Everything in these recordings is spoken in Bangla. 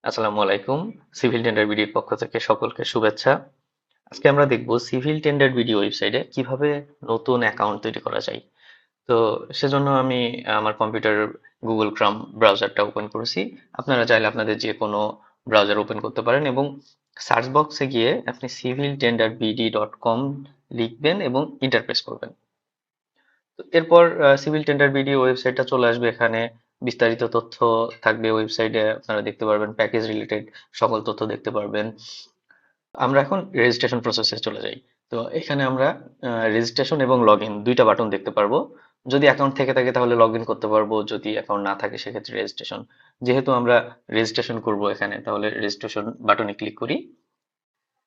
আসসালামু আলাইকুম। সিভিল টেন্ডার বিডির পক্ষ থেকে সকলকে শুভেচ্ছা। আজকে আমরা দেখব সিভিল টেন্ডার বিডি ওয়েবসাইটে কিভাবে নতুন অ্যাকাউন্ট তৈরি করা যায়। তো সেজন্য আমি আমার কম্পিউটার গুগল ক্রোম ব্রাউজারটা ওপেন করেছি। আপনারা চাইলে আপনাদের যে কোনো ব্রাউজার ওপেন করতে পারেন এবং সার্চ বক্সে গিয়ে আপনি civiltenderbd.com লিখবেন এবং ইন্টার প্রেস করবেন। তো এরপর সিভিল টেন্ডার বিডি ওয়েবসাইটটা চলে আসবে। এখানে বিস্তারিত তথ্য থাকবে। ওয়েবসাইটে আপনারা দেখতে পারবেন প্যাকেজ রিলেটেড সকল তথ্য দেখতে পারবেন। আমরা এখন রেজিস্ট্রেশন প্রসেসে চলে যাই। তো এখানে আমরা রেজিস্ট্রেশন এবং লগ ইন দুইটা বাটন দেখতে পারবো। যদি অ্যাকাউন্ট থেকে থাকে তাহলে লগ ইন করতে পারবো, যদি অ্যাকাউন্ট না থাকে সেক্ষেত্রে রেজিস্ট্রেশন। যেহেতু আমরা রেজিস্ট্রেশন করব এখানে, তাহলে রেজিস্ট্রেশন বাটনে ক্লিক করি।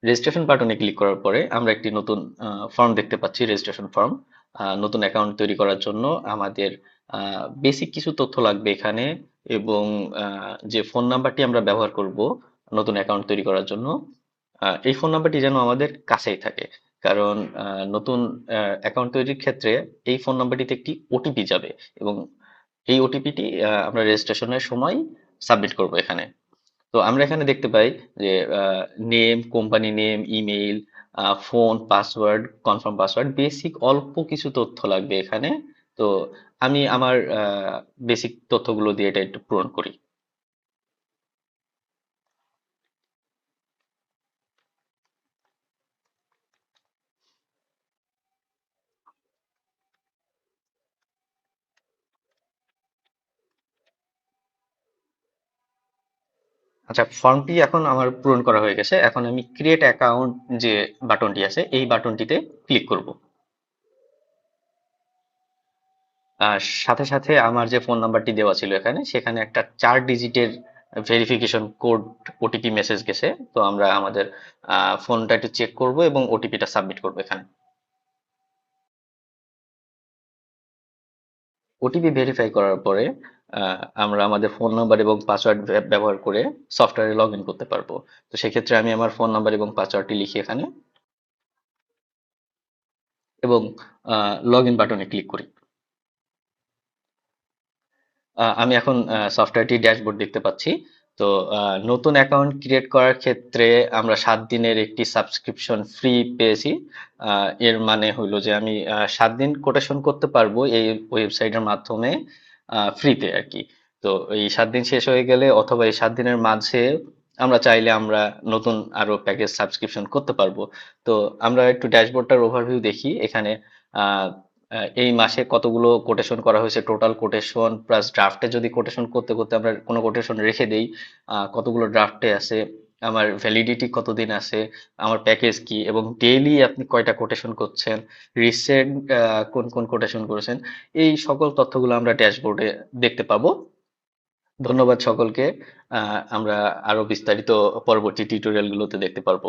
রেজিস্ট্রেশন বাটনে ক্লিক করার পরে আমরা একটি নতুন ফর্ম দেখতে পাচ্ছি, রেজিস্ট্রেশন ফর্ম। নতুন অ্যাকাউন্ট তৈরি করার জন্য আমাদের বেসিক কিছু তথ্য লাগবে এখানে, এবং যে ফোন নাম্বারটি আমরা ব্যবহার করব নতুন অ্যাকাউন্ট তৈরি করার জন্য, এই ফোন নাম্বারটি যেন আমাদের কাছেই থাকে। কারণ নতুন অ্যাকাউন্ট তৈরির ক্ষেত্রে এই ফোন নাম্বারটিতে একটি ওটিপি যাবে, এবং এই ওটিপিটি আমরা রেজিস্ট্রেশনের সময় সাবমিট করব এখানে। তো আমরা এখানে দেখতে পাই যে name, company name, email, phone, password, confirm password, basic অল্প কিছু তথ্য লাগবে এখানে। তো আমি আমার বেসিক তথ্যগুলো দিয়ে এটা একটু পূরণ করি। আচ্ছা, ফর্মটি এখন আমার পূরণ করা হয়ে গেছে। এখন আমি ক্রিয়েট অ্যাকাউন্ট যে বাটনটি আছে এই বাটনটিতে ক্লিক করব। আর সাথে সাথে আমার যে ফোন নাম্বারটি দেওয়া ছিল এখানে, সেখানে একটা 4 ডিজিটের ভেরিফিকেশন কোড, ওটিপি মেসেজ গেছে। তো আমরা আমাদের ফোনটা একটু চেক করব এবং ওটিপিটা সাবমিট করবো এখানে। ওটিপি ভেরিফাই করার পরে আমরা আমাদের ফোন নাম্বার এবং পাসওয়ার্ড ব্যবহার করে সফটওয়্যারে লগ ইন করতে পারবো। তো সেক্ষেত্রে আমি আমার ফোন নাম্বার এবং পাসওয়ার্ডটি লিখি এখানে এবং লগ ইন বাটনে ক্লিক করি। আমি এখন সফটওয়্যারটি ড্যাশবোর্ড দেখতে পাচ্ছি। তো নতুন অ্যাকাউন্ট ক্রিয়েট করার ক্ষেত্রে আমরা 7 দিনের একটি সাবস্ক্রিপশন ফ্রি পেয়েছি। এর মানে হইলো যে আমি 7 দিন কোটেশন করতে পারবো এই ওয়েবসাইটের মাধ্যমে, ফ্রিতে আর কি। তো এই 7 দিন শেষ হয়ে গেলে অথবা এই 7 দিনের মাঝে আমরা চাইলে আমরা নতুন আরো প্যাকেজ সাবস্ক্রিপশন করতে পারবো। তো আমরা একটু ড্যাশবোর্ডটার ওভারভিউ দেখি এখানে। আহ এই মাসে কতগুলো কোটেশন করা হয়েছে, টোটাল কোটেশন প্লাস ড্রাফটে যদি কোটেশন করতে করতে আমরা কোনো কোটেশন রেখে দেই, কতগুলো ড্রাফটে আছে, আমার ভ্যালিডিটি কতদিন আছে, আমার প্যাকেজ কি, এবং ডেইলি আপনি কয়টা কোটেশন করছেন, রিসেন্ট কোন কোন কোটেশন করেছেন, এই সকল তথ্যগুলো আমরা ড্যাশবোর্ডে দেখতে পাবো। ধন্যবাদ সকলকে। আমরা আরো বিস্তারিত পরবর্তী টিউটোরিয়ালগুলোতে দেখতে পারবো।